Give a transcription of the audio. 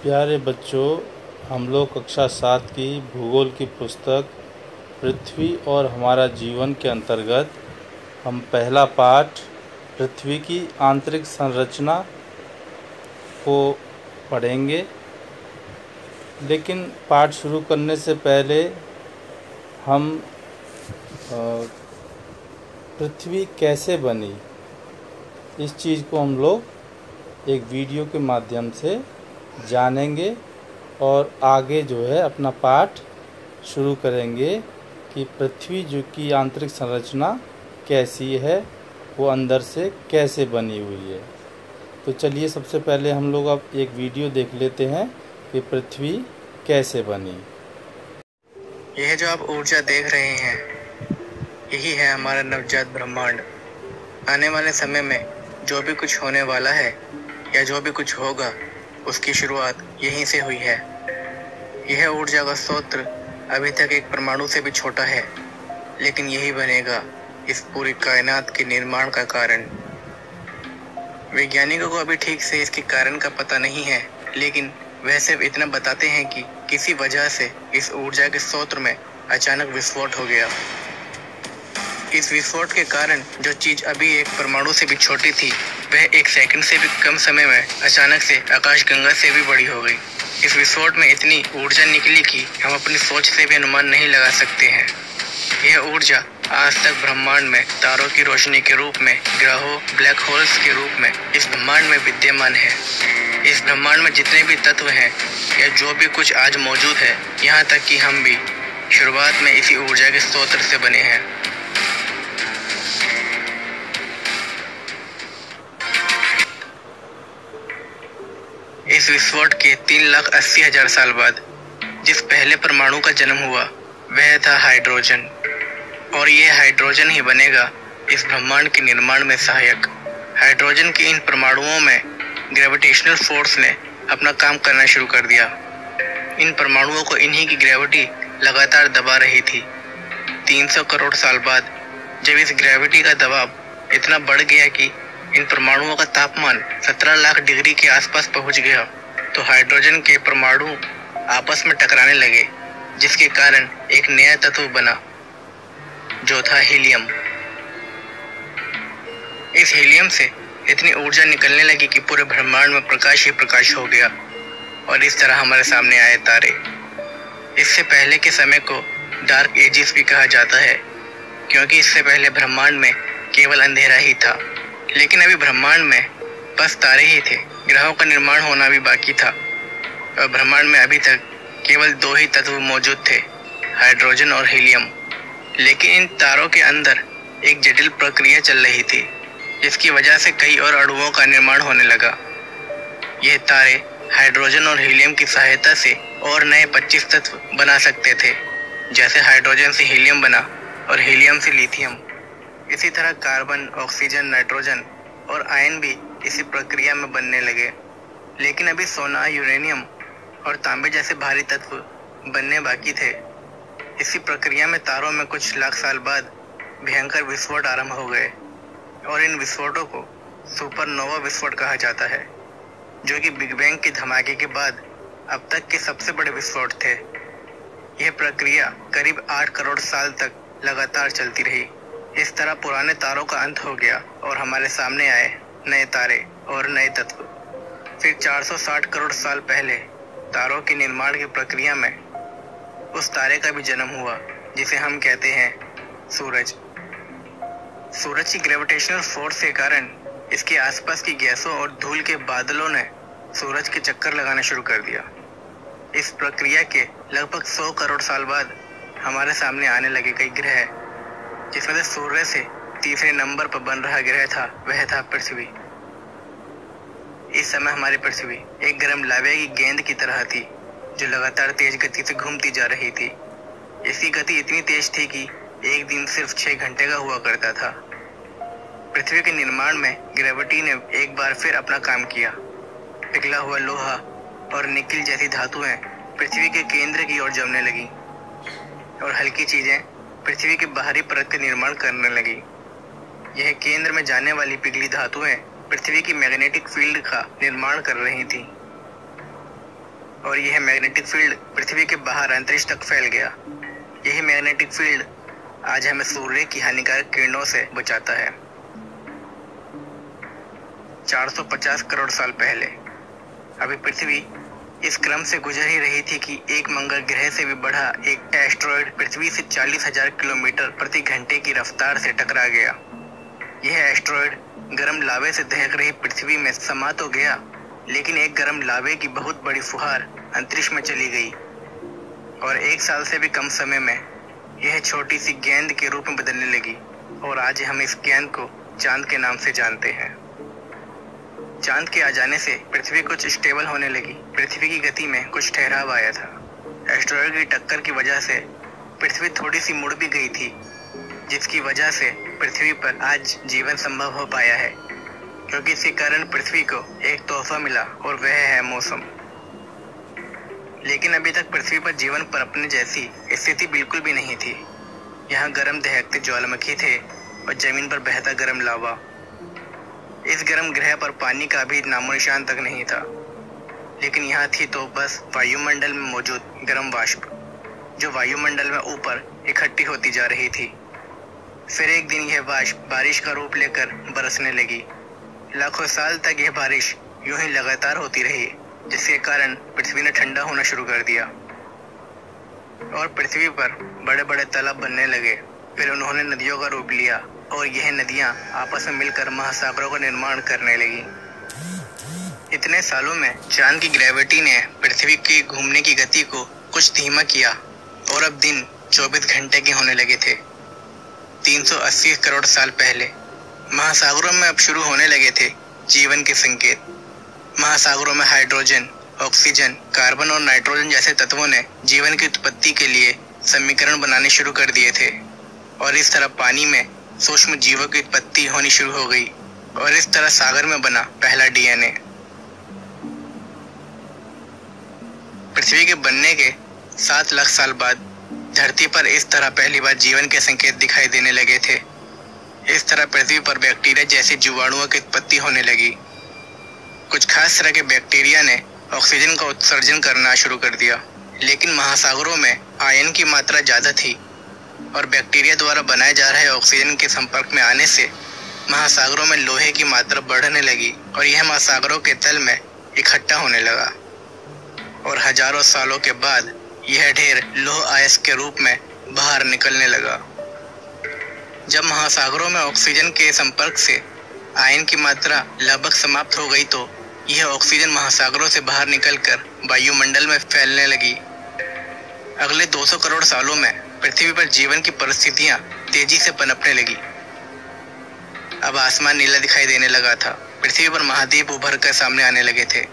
प्यारे बच्चों, हम लोग कक्षा 7 की भूगोल की पुस्तक पृथ्वी और हमारा जीवन के अंतर्गत हम पहला पाठ पृथ्वी की आंतरिक संरचना को पढ़ेंगे। लेकिन पाठ शुरू करने से पहले हम पृथ्वी कैसे बनी इस चीज़ को हम लोग एक वीडियो के माध्यम से जानेंगे और आगे जो है अपना पाठ शुरू करेंगे कि पृथ्वी जो की आंतरिक संरचना कैसी है, वो अंदर से कैसे बनी हुई है। तो चलिए सबसे पहले हम लोग अब एक वीडियो देख लेते हैं कि पृथ्वी कैसे बनी। यह जो आप ऊर्जा देख रहे हैं, यही है हमारा नवजात ब्रह्मांड। आने वाले समय में जो भी कुछ होने वाला है या जो भी कुछ होगा, उसकी शुरुआत यहीं से हुई है। यह ऊर्जा का स्रोत अभी तक एक परमाणु से भी छोटा है, लेकिन यही बनेगा इस पूरी कायनात के निर्माण का कारण। वैज्ञानिकों को अभी ठीक से इसके कारण का पता नहीं है, लेकिन वह सिर्फ इतना बताते हैं कि किसी वजह से इस ऊर्जा के स्रोत में अचानक विस्फोट हो गया। इस विस्फोट के कारण जो चीज अभी एक परमाणु से भी छोटी थी, वह 1 सेकंड से भी कम समय में अचानक से आकाशगंगा से भी बड़ी हो गई। इस विस्फोट में इतनी ऊर्जा निकली कि हम अपनी सोच से भी अनुमान नहीं लगा सकते हैं। यह ऊर्जा आज तक ब्रह्मांड में तारों की रोशनी के रूप में, ग्रहों, ब्लैक होल्स के रूप में इस ब्रह्मांड में विद्यमान है। इस ब्रह्मांड में जितने भी तत्व हैं या जो भी कुछ आज मौजूद है, यहाँ तक कि हम भी शुरुआत में इसी ऊर्जा के स्रोत से बने हैं। इस विस्फोट के 3,80,000 साल बाद जिस पहले परमाणु का जन्म हुआ, वह था हाइड्रोजन। और यह हाइड्रोजन ही बनेगा इस ब्रह्मांड के निर्माण में सहायक। हाइड्रोजन के इन परमाणुओं में ग्रेविटेशनल फोर्स ने अपना काम करना शुरू कर दिया। इन परमाणुओं को इन्हीं की ग्रेविटी लगातार दबा रही थी। 300 करोड़ साल बाद जब इस ग्रेविटी का दबाव इतना बढ़ गया कि इन परमाणुओं का तापमान 17 लाख डिग्री के आसपास पहुंच गया, तो हाइड्रोजन के परमाणु आपस में टकराने लगे, जिसके कारण एक नया तत्व बना जो था हीलियम। इस हीलियम से इतनी ऊर्जा निकलने लगी कि पूरे ब्रह्मांड में प्रकाश ही प्रकाश हो गया और इस तरह हमारे सामने आए तारे। इससे पहले के समय को डार्क एजेस भी कहा जाता है, क्योंकि इससे पहले ब्रह्मांड में केवल अंधेरा ही था। लेकिन अभी ब्रह्मांड में बस तारे ही थे, ग्रहों का निर्माण होना भी बाकी था और ब्रह्मांड में अभी तक केवल 2 ही तत्व मौजूद थे, हाइड्रोजन और हीलियम। लेकिन इन तारों के अंदर एक जटिल प्रक्रिया चल रही थी, जिसकी वजह से कई और अणुओं का निर्माण होने लगा। यह तारे हाइड्रोजन और हीलियम की सहायता से और नए 25 तत्व बना सकते थे, जैसे हाइड्रोजन से हीलियम बना और हीलियम से लिथियम। इसी तरह कार्बन, ऑक्सीजन, नाइट्रोजन और आयन भी इसी प्रक्रिया में बनने लगे। लेकिन अभी सोना, यूरेनियम और तांबे जैसे भारी तत्व बनने बाकी थे। इसी प्रक्रिया में तारों में कुछ लाख साल बाद भयंकर विस्फोट आरंभ हो गए और इन विस्फोटों को सुपरनोवा विस्फोट कहा जाता है, जो कि बिग बैंग के धमाके के बाद अब तक के सबसे बड़े विस्फोट थे। यह प्रक्रिया करीब 8 करोड़ साल तक लगातार चलती रही। इस तरह पुराने तारों का अंत हो गया और हमारे सामने आए नए तारे और नए तत्व। फिर 460 करोड़ साल पहले तारों के निर्माण की प्रक्रिया में उस तारे का भी जन्म हुआ, जिसे हम कहते हैं सूरज। सूरज की ग्रेविटेशनल फोर्स के कारण इसके आसपास की गैसों और धूल के बादलों ने सूरज के चक्कर लगाना शुरू कर दिया। इस प्रक्रिया के लगभग 100 करोड़ साल बाद हमारे सामने आने लगे कई ग्रह, जिसमें से सूर्य से तीसरे नंबर पर बन रहा ग्रह था, वह था पृथ्वी। इस समय हमारी पृथ्वी एक गर्म लावे की गेंद की तरह थी, जो लगातार तेज गति से घूमती जा रही थी। इसकी गति इतनी तेज थी कि एक दिन सिर्फ 6 घंटे का हुआ करता था। पृथ्वी के निर्माण में ग्रेविटी ने एक बार फिर अपना काम किया। पिघला हुआ लोहा और निकिल जैसी धातुएं पृथ्वी के केंद्र की ओर जमने लगी और हल्की चीजें पृथ्वी के बाहरी परत का निर्माण करने लगी। यह केंद्र में जाने वाली पिघली धातुएं पृथ्वी की मैग्नेटिक फील्ड का निर्माण कर रही थी। और यह मैग्नेटिक फील्ड पृथ्वी के बाहर अंतरिक्ष तक फैल गया। यही मैग्नेटिक फील्ड आज हमें सूर्य की हानिकारक किरणों से बचाता है। 450 करोड़ साल पहले अभी पृथ्वी इस क्रम से गुजर ही रही थी कि एक मंगल ग्रह से भी बड़ा एक एस्टेरॉयड पृथ्वी से 40,000 किलोमीटर प्रति घंटे की रफ्तार से टकरा गया। यह एस्टेरॉयड गर्म लावे से दहक रही पृथ्वी में समा तो गया, लेकिन एक गर्म लावे की बहुत बड़ी फुहार अंतरिक्ष में चली गई और 1 साल से भी कम समय में यह छोटी सी गेंद के रूप में बदलने लगी और आज हम इस गेंद को चांद के नाम से जानते हैं। चांद के आ जाने से पृथ्वी कुछ स्टेबल होने लगी। पृथ्वी की गति में कुछ ठहराव आया था। एस्टेरॉयड की टक्कर की वजह से पृथ्वी थोड़ी सी मुड़ भी गई थी, जिसकी वजह से पृथ्वी पर आज जीवन संभव हो पाया है, क्योंकि इसके कारण पृथ्वी को एक तोहफा मिला और वह है मौसम। लेकिन अभी तक पृथ्वी पर जीवन पर अपने जैसी स्थिति बिल्कुल भी नहीं थी। यहाँ गर्म दहकते ज्वालामुखी थे और जमीन पर बहता गर्म लावा। इस गर्म ग्रह पर पानी का भी नामो निशान तक नहीं था, लेकिन यहाँ थी तो बस वायुमंडल में मौजूद गर्म वाष्प, जो वायुमंडल में ऊपर इकट्ठी होती जा रही थी। फिर एक दिन यह वाष्प बारिश का रूप लेकर बरसने लगी। लाखों साल तक यह बारिश यूं ही लगातार होती रही, जिसके कारण पृथ्वी ने ठंडा होना शुरू कर दिया और पृथ्वी पर बड़े बड़े तालाब बनने लगे। फिर उन्होंने नदियों का रूप लिया और यह नदियां आपस में मिलकर महासागरों का निर्माण करने लगी। इतने सालों में चांद की ग्रेविटी ने पृथ्वी की घूमने की गति को कुछ धीमा किया और अब दिन 24 घंटे के होने लगे थे। 380 करोड़ साल पहले महासागरों में अब शुरू होने लगे थे जीवन के संकेत। महासागरों में हाइड्रोजन, ऑक्सीजन, कार्बन और नाइट्रोजन जैसे तत्वों ने जीवन की उत्पत्ति के लिए समीकरण बनाने शुरू कर दिए थे और इस तरह पानी में सूक्ष्म जीवों की उत्पत्ति होनी शुरू हो गई और इस तरह सागर में बना पहला डीएनए। पृथ्वी के बनने के 7 लाख साल बाद धरती पर इस तरह पहली बार जीवन के संकेत दिखाई देने लगे थे। इस तरह पृथ्वी पर बैक्टीरिया जैसे जीवाणुओं की उत्पत्ति होने लगी। कुछ खास तरह के बैक्टीरिया ने ऑक्सीजन का उत्सर्जन करना शुरू कर दिया, लेकिन महासागरों में आयन की मात्रा ज़्यादा थी और बैक्टीरिया द्वारा बनाए जा रहे ऑक्सीजन के संपर्क में आने से महासागरों में लोहे की मात्रा बढ़ने लगी और यह महासागरों के तल में इकट्ठा होने लगा और हजारों सालों के बाद यह ढेर लौह अयस्क के रूप में बाहर निकलने लगा। जब महासागरों में ऑक्सीजन के संपर्क से आयन की मात्रा लगभग समाप्त हो गई तो यह ऑक्सीजन महासागरों से बाहर निकलकर वायुमंडल में फैलने लगी। अगले 200 करोड़ सालों में पृथ्वी पर जीवन की परिस्थितियां तेजी से पनपने लगी। अब आसमान नीला दिखाई देने लगा था। पृथ्वी पर महाद्वीप उभर कर सामने आने लगे थे।